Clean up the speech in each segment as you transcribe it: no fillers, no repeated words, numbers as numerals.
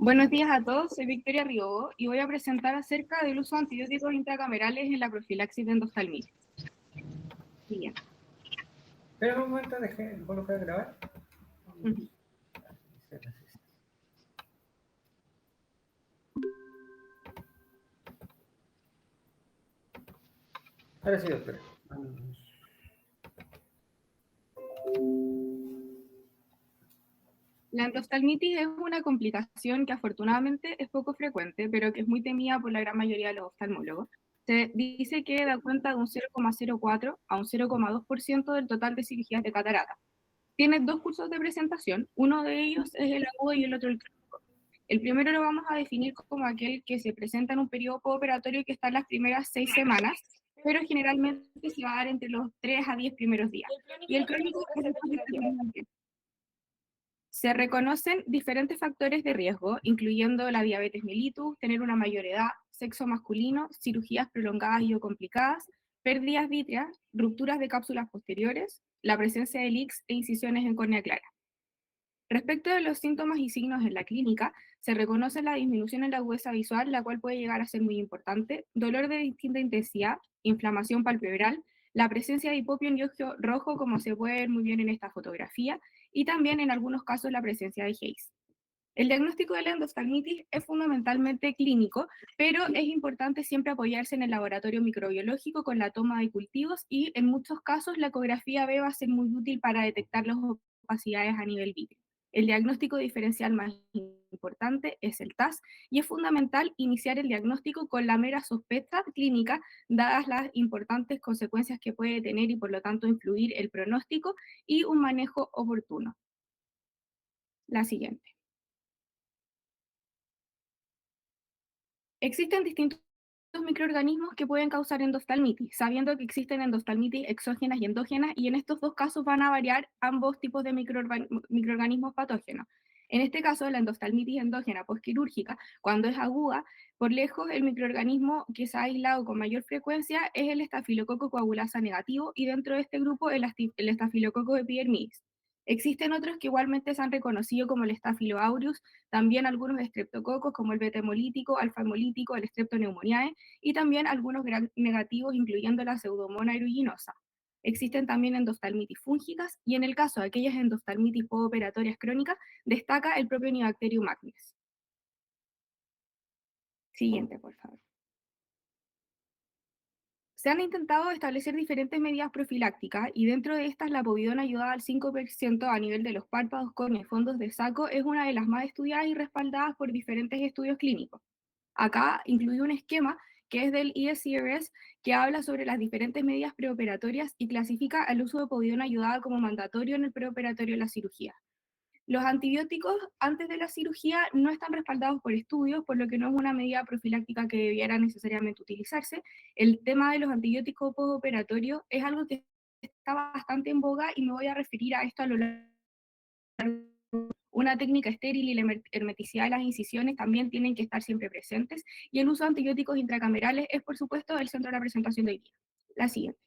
Buenos días a todos, soy Victoria Riobo y voy a presentar acerca del uso de antibióticos intracamerales en la profilaxis de endoftalmitis. Bien. Pero un momento, ¿puedo grabar? Uh-huh. Ahora sí, doctora. La endoftalmitis es una complicación que afortunadamente es poco frecuente, pero que es muy temida por la gran mayoría de los oftalmólogos. Se dice que da cuenta de un 0,04 a un 0,2% del total de cirugías de catarata. Tiene dos cursos de presentación, uno de ellos es el agudo y el otro el crónico. El primero lo vamos a definir como aquel que se presenta en un periodo postoperatorio que está en las primeras 6 semanas, pero generalmente se va a dar entre los 3 a 10 primeros días. Y el crónico es después de este mismo tiempo. Se reconocen diferentes factores de riesgo, incluyendo la diabetes mellitus, tener una mayor edad, sexo masculino, cirugías prolongadas y o complicadas, pérdidas vítreas, rupturas de cápsulas posteriores, la presencia de leaks e incisiones en córnea clara. Respecto de los síntomas y signos en la clínica, se reconoce la disminución en la agudeza visual, la cual puede llegar a ser muy importante, dolor de distinta intensidad, inflamación palpebral, la presencia de hipopio en ojo rojo, como se puede ver muy bien en esta fotografía, y también en algunos casos la presencia de Haze. El diagnóstico de la endoftalmitis es fundamentalmente clínico, pero es importante siempre apoyarse en el laboratorio microbiológico con la toma de cultivos y en muchos casos la ecografía B va a ser muy útil para detectar las opacidades a nivel vítreo. El diagnóstico diferencial más importante es el TAS y es fundamental iniciar el diagnóstico con la mera sospecha clínica, dadas las importantes consecuencias que puede tener y por lo tanto influir el pronóstico y un manejo oportuno. La siguiente. Existen distintos microorganismos que pueden causar endoftalmitis, sabiendo que existen endoftalmitis exógenas y endógenas, y en estos dos casos van a variar ambos tipos de microorganismos patógenos. En este caso, la endoftalmitis endógena postquirúrgica, cuando es aguda, por lejos el microorganismo que se ha aislado con mayor frecuencia es el estafilococo coagulasa negativo, y dentro de este grupo el estafilococo epidermidis. Existen otros que igualmente se han reconocido como el Staphylo aureus, también algunos estreptococos como el beta-hemolítico, alfa-hemolítico, el streptoneumoniae, y también algunos gram negativos, incluyendo la Pseudomonas aeruginosa. Existen también endoftalmitis fúngicas, y en el caso de aquellas endoftalmitis postoperatorias crónicas, destaca el propio Nibacterium acnes. Siguiente, por favor. Se han intentado establecer diferentes medidas profilácticas, y dentro de estas la povidona ayudada al 5% a nivel de los párpados, córneas y fondos de saco es una de las más estudiadas y respaldadas por diferentes estudios clínicos. Acá incluye un esquema que es del ESCRS, que habla sobre las diferentes medidas preoperatorias y clasifica el uso de povidona ayudada como mandatorio en el preoperatorio de la cirugía. Los antibióticos antes de la cirugía no están respaldados por estudios, por lo que no es una medida profiláctica que debiera necesariamente utilizarse. El tema de los antibióticos postoperatorios es algo que está bastante en boga y me voy a referir a esto a lo largo. Una técnica estéril y la hermeticidad de las incisiones también tienen que estar siempre presentes, y el uso de antibióticos intracamerales es, por supuesto, el centro de la presentación de hoy día. La siguiente.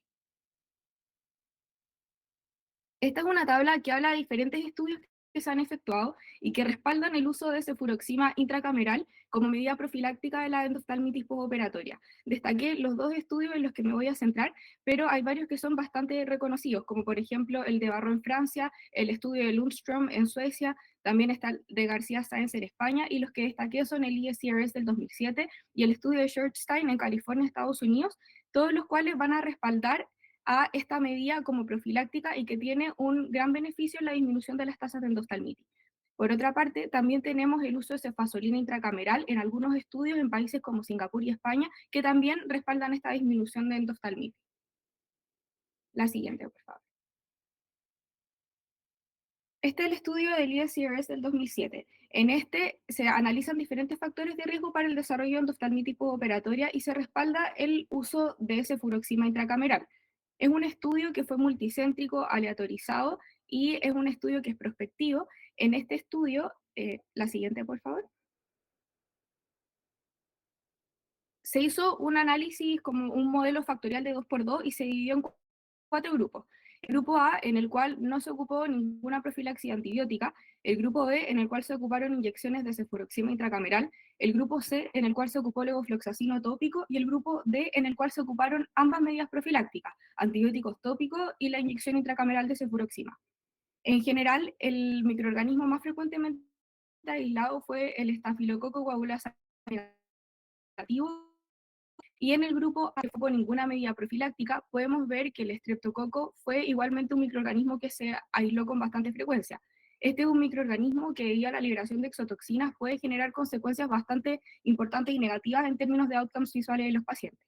Esta es una tabla que habla de diferentes estudios que se han efectuado y que respaldan el uso de cefuroxima intracameral como medida profiláctica de la endoftalmitis postoperatoria. Destaqué los dos estudios en los que me voy a centrar, pero hay varios que son bastante reconocidos, como por ejemplo el de Barro en Francia, el estudio de Lundström en Suecia, también está el de García Sáenz en España, y los que destaqué son el ESCRS del 2007 y el estudio de Shortstein en California, Estados Unidos, todos los cuales van a respaldar a esta medida como profiláctica y que tiene un gran beneficio en la disminución de las tasas de endoftalmitis. Por otra parte, también tenemos el uso de cefazolina intracameral en algunos estudios en países como Singapur y España, que también respaldan esta disminución de endoftalmitis. La siguiente, por favor. Este es el estudio del ESCRS del 2007. En este se analizan diferentes factores de riesgo para el desarrollo de endoftalmitis postoperatoria y se respalda el uso de cefuroxima intracameral. Es un estudio que fue multicéntrico, aleatorizado, y es un estudio que es prospectivo. En este estudio, la siguiente, por favor, se hizo un análisis como un modelo factorial de 2x2 y se dividió en 4 grupos. El grupo A, en el cual no se ocupó ninguna profilaxis antibiótica, el grupo B, en el cual se ocuparon inyecciones de cefuroxima intracameral, el grupo C, en el cual se ocupó levofloxacino tópico, y el grupo D, en el cual se ocuparon ambas medidas profilácticas, antibióticos tópicos y la inyección intracameral de cefuroxima. En general, el microorganismo más frecuentemente aislado fue el estafilococo coagulase negativo, y en el grupo A, que fue ninguna medida profiláctica, podemos ver que el estreptococo fue igualmente un microorganismo que se aisló con bastante frecuencia. Este es un microorganismo que, debido a la liberación de exotoxinas, puede generar consecuencias bastante importantes y negativas en términos de outcomes visuales de los pacientes.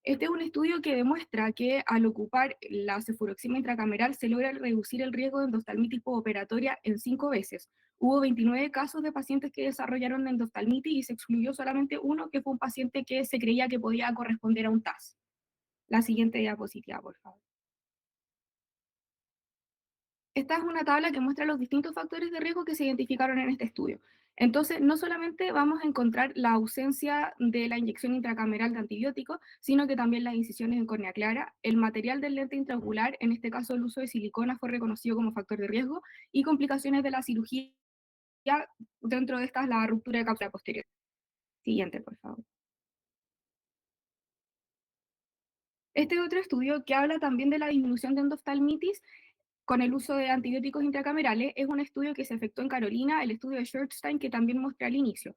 Este es un estudio que demuestra que al ocupar la cefuroxima intracameral se logra reducir el riesgo de endoftalmitis postoperatoria en 5 veces. Hubo 29 casos de pacientes que desarrollaron endoftalmitis y se excluyó solamente uno, que fue un paciente que se creía que podía corresponder a un TAS. La siguiente diapositiva, por favor. Esta es una tabla que muestra los distintos factores de riesgo que se identificaron en este estudio. Entonces, no solamente vamos a encontrar la ausencia de la inyección intracameral de antibióticos, sino que también las incisiones en córnea clara, el material del lente intraocular, en este caso el uso de silicona, fue reconocido como factor de riesgo, y complicaciones de la cirugía, dentro de estas la ruptura de cápsula posterior. Siguiente, por favor. Este es otro estudio que habla también de la disminución de endoftalmitis con el uso de antibióticos intracamerales. Es un estudio que se efectuó en Carolina, el estudio de Schurstein, que también mostré al inicio.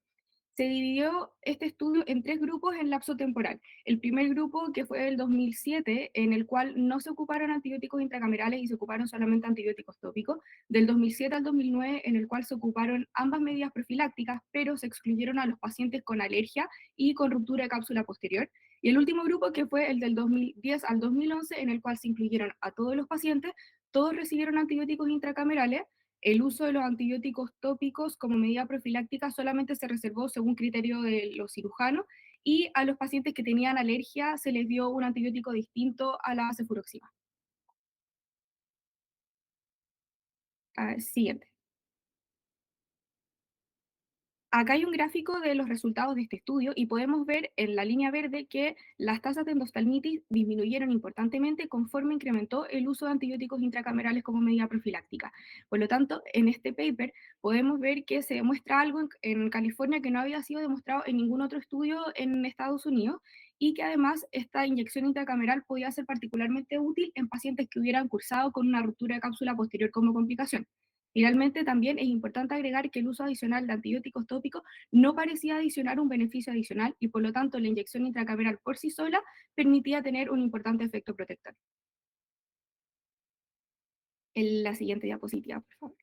Se dividió este estudio en 3 grupos en lapso temporal. El primer grupo, que fue el 2007, en el cual no se ocuparon antibióticos intracamerales y se ocuparon solamente antibióticos tópicos. Del 2007 al 2009, en el cual se ocuparon ambas medidas profilácticas, pero se excluyeron a los pacientes con alergia y con ruptura de cápsula posterior. Y el último grupo, que fue el del 2010 al 2011, en el cual se incluyeron a todos los pacientes, todos recibieron antibióticos intracamerales. El uso de los antibióticos tópicos como medida profiláctica solamente se reservó según criterio de los cirujanos, y a los pacientes que tenían alergia se les dio un antibiótico distinto a la cefuroxima. Siguiente. Acá hay un gráfico de los resultados de este estudio y podemos ver en la línea verde que las tasas de endoftalmitis disminuyeron importantemente conforme incrementó el uso de antibióticos intracamerales como medida profiláctica. Por lo tanto, en este paper podemos ver que se demuestra algo en California que no había sido demostrado en ningún otro estudio en Estados Unidos, y que además esta inyección intracameral podía ser particularmente útil en pacientes que hubieran cursado con una ruptura de cápsula posterior como complicación. Finalmente, también es importante agregar que el uso adicional de antibióticos tópicos no parecía adicionar un beneficio adicional, y por lo tanto la inyección intracameral por sí sola permitía tener un importante efecto protector. En la siguiente diapositiva, por favor.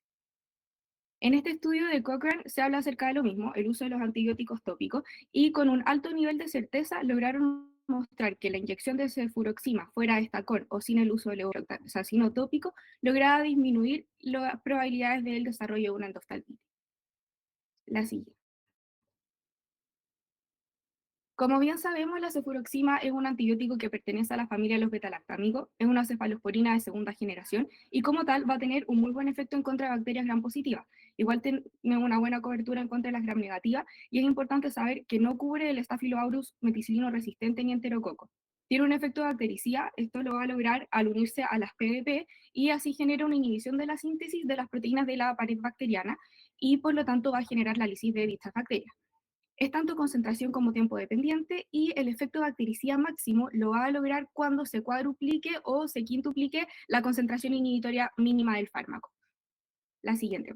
En este estudio de Cochrane se habla acerca de lo mismo, el uso de los antibióticos tópicos, y con un alto nivel de certeza lograron mostrar que la inyección de cefuroxima, fuera esta con o sin el uso de levofloxacino tópico, lograba disminuir las probabilidades del desarrollo de una endoftalmitis. La siguiente. Como bien sabemos, la cefuroxima es un antibiótico que pertenece a la familia de los betalactámicos, es una cefalosporina de segunda generación, y como tal va a tener un muy buen efecto en contra de bacterias gram positivas. Igual tiene una buena cobertura en contra de las gram negativas, y es importante saber que no cubre el Staphylococcus meticilino resistente ni enterococo. Tiene un efecto bactericida, esto lo va a lograr al unirse a las PDP, y así genera una inhibición de la síntesis de las proteínas de la pared bacteriana, y por lo tanto va a generar la lisis de dichas bacterias. Es tanto concentración como tiempo dependiente, y el efecto bactericida máximo lo va a lograr cuando se cuadruplique o se quintuplique la concentración inhibitoria mínima del fármaco. La siguiente.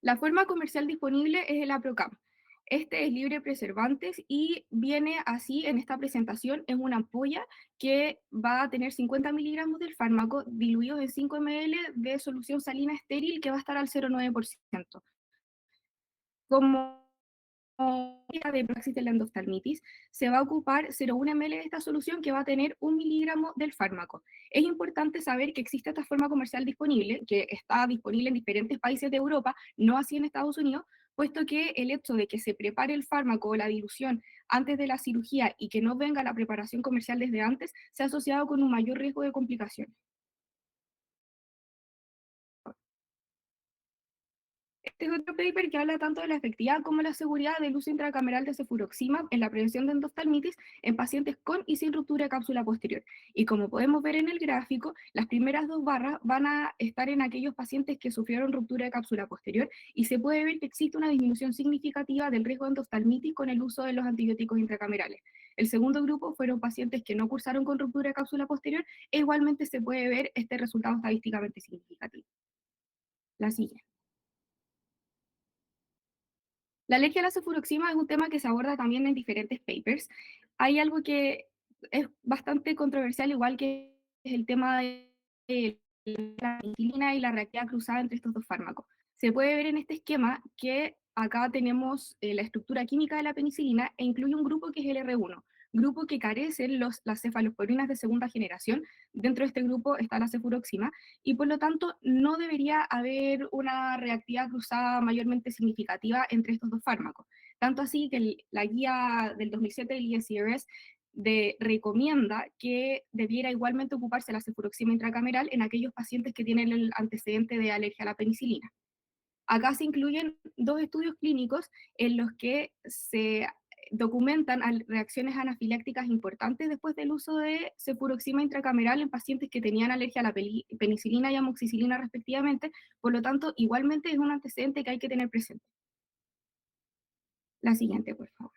La forma comercial disponible es el Aprocam. Este es libre de preservantes y viene así en esta presentación en una ampolla que va a tener 50 miligramos del fármaco diluidos en 5 ml de solución salina estéril, que va a estar al 0,9%. Como de praxis de la endoftalmitis, se va a ocupar 0,1 ml de esta solución, que va a tener 1 miligramo del fármaco. Es importante saber que existe esta forma comercial disponible, que está disponible en diferentes países de Europa, no así en Estados Unidos, puesto que el hecho de que se prepare el fármaco o la dilución antes de la cirugía y que no venga la preparación comercial desde antes, se ha asociado con un mayor riesgo de complicaciones. Este es otro paper que habla tanto de la efectividad como la seguridad del uso intracameral de cefuroximab en la prevención de endoftalmitis en pacientes con y sin ruptura de cápsula posterior. Y como podemos ver en el gráfico, las primeras dos barras van a estar en aquellos pacientes que sufrieron ruptura de cápsula posterior y se puede ver que existe una disminución significativa del riesgo de endoftalmitis con el uso de los antibióticos intracamerales. El segundo grupo fueron pacientes que no cursaron con ruptura de cápsula posterior e igualmente se puede ver este resultado estadísticamente significativo. La siguiente. La alergia a la cefuroxima es un tema que se aborda también en diferentes papers. Hay algo que es bastante controversial, igual que es el tema de la penicilina y la reactividad cruzada entre estos dos fármacos. Se puede ver en este esquema que acá tenemos la estructura química de la penicilina e incluye un grupo que es el R1, grupo que carecen las cefalosporinas de segunda generación. Dentro de este grupo está la cefuroxima y por lo tanto no debería haber una reactividad cruzada mayormente significativa entre estos dos fármacos. Tanto así que la guía del 2007 del ESCRS recomienda que debiera igualmente ocuparse la cefuroxima intracameral en aquellos pacientes que tienen el antecedente de alergia a la penicilina. Acá se incluyen dos estudios clínicos en los que se documentan reacciones anafilácticas importantes después del uso de cefuroxima intracameral en pacientes que tenían alergia a la penicilina y amoxicilina respectivamente, por lo tanto, igualmente es un antecedente que hay que tener presente. La siguiente, por favor.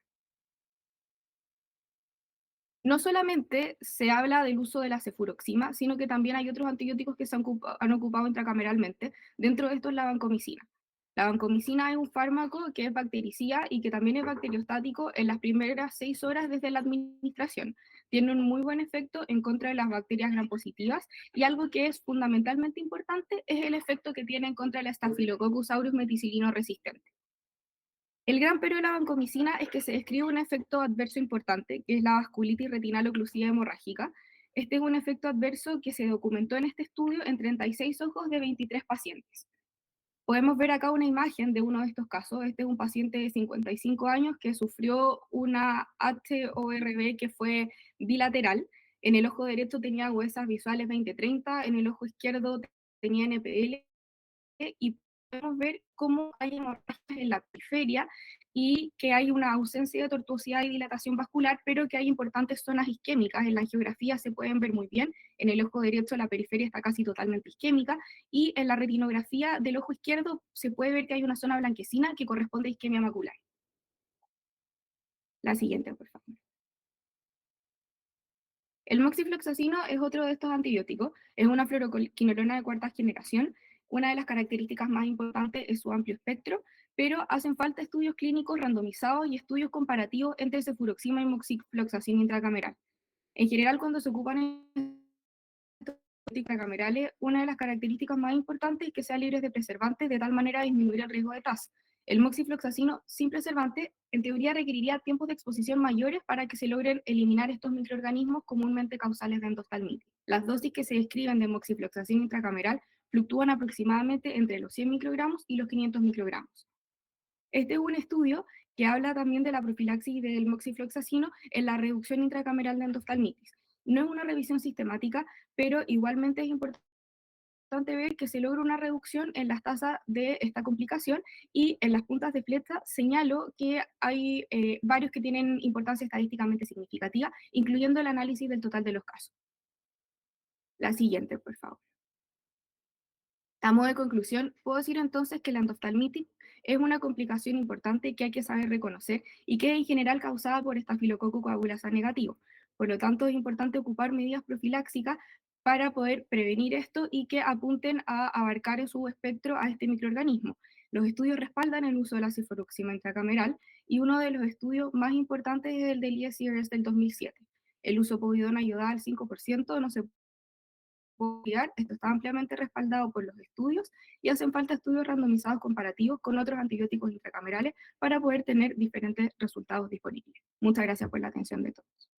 No solamente se habla del uso de la cefuroxima, sino que también hay otros antibióticos que han ocupado intracameralmente. Dentro de esto es la vancomicina. La vancomicina es un fármaco que es bactericida y que también es bacteriostático en las primeras 6 horas desde la administración. Tiene un muy buen efecto en contra de las bacterias gram positivas y algo que es fundamentalmente importante es el efecto que tiene en contra de la Staphylococcus aureus meticilino resistente. El gran pero de la vancomicina es que se describe un efecto adverso importante, que es la vasculitis retinal oclusiva hemorrágica. Este es un efecto adverso que se documentó en este estudio en 36 ojos de 23 pacientes. Podemos ver acá una imagen de uno de estos casos. Este es un paciente de 55 años que sufrió una HORB que fue bilateral. En el ojo derecho tenía huesas visuales 20-30, en el ojo izquierdo tenía NPL y podemos ver cómo hay hemorragias en la periferia y que hay una ausencia de tortuosidad y dilatación vascular, pero que hay importantes zonas isquémicas. En la angiografía se pueden ver muy bien. En el ojo derecho la periferia está casi totalmente isquémica y en la retinografía del ojo izquierdo se puede ver que hay una zona blanquecina que corresponde a isquemia macular. La siguiente, por favor. El moxifloxacino es otro de estos antibióticos, es una fluoroquinolona de cuarta generación. Una de las características más importantes es su amplio espectro, pero hacen falta estudios clínicos randomizados y estudios comparativos entre cefuroxima y moxifloxacino intracameral. En general, cuando se ocupan intracamerales, una de las características más importantes es que sean libres de preservantes, de tal manera a disminuir el riesgo de TAS. El moxifloxacino sin preservante, en teoría, requeriría tiempos de exposición mayores para que se logren eliminar estos microorganismos comúnmente causales de endoftalmitis. Las dosis que se describen de moxifloxacino intracameral fluctúan aproximadamente entre los 100 microgramos y los 500 microgramos. Este es un estudio que habla también de la profilaxis del moxifloxacino en la reducción intracameral de endoftalmitis. No es una revisión sistemática, pero igualmente es importante ver que se logra una reducción en las tasas de esta complicación y en las puntas de flecha señalo que hay varios que tienen importancia estadísticamente significativa, incluyendo el análisis del total de los casos. La siguiente, por favor. A modo de conclusión, puedo decir entonces que la endoftalmitis es una complicación importante que hay que saber reconocer y que es en general causada por estafilococo coagulasa negativo. Por lo tanto, es importante ocupar medidas profilácticas para poder prevenir esto y que apunten a abarcar en su espectro a este microorganismo. Los estudios respaldan el uso de la cefuroxima intracameral y uno de los estudios más importantes es el del ESCRS del 2007. El uso povidona ayuda al 5%, no se esto está ampliamente respaldado por los estudios y hacen falta estudios randomizados comparativos con otros antibióticos intracamerales para poder tener diferentes resultados disponibles. Muchas gracias por la atención de todos.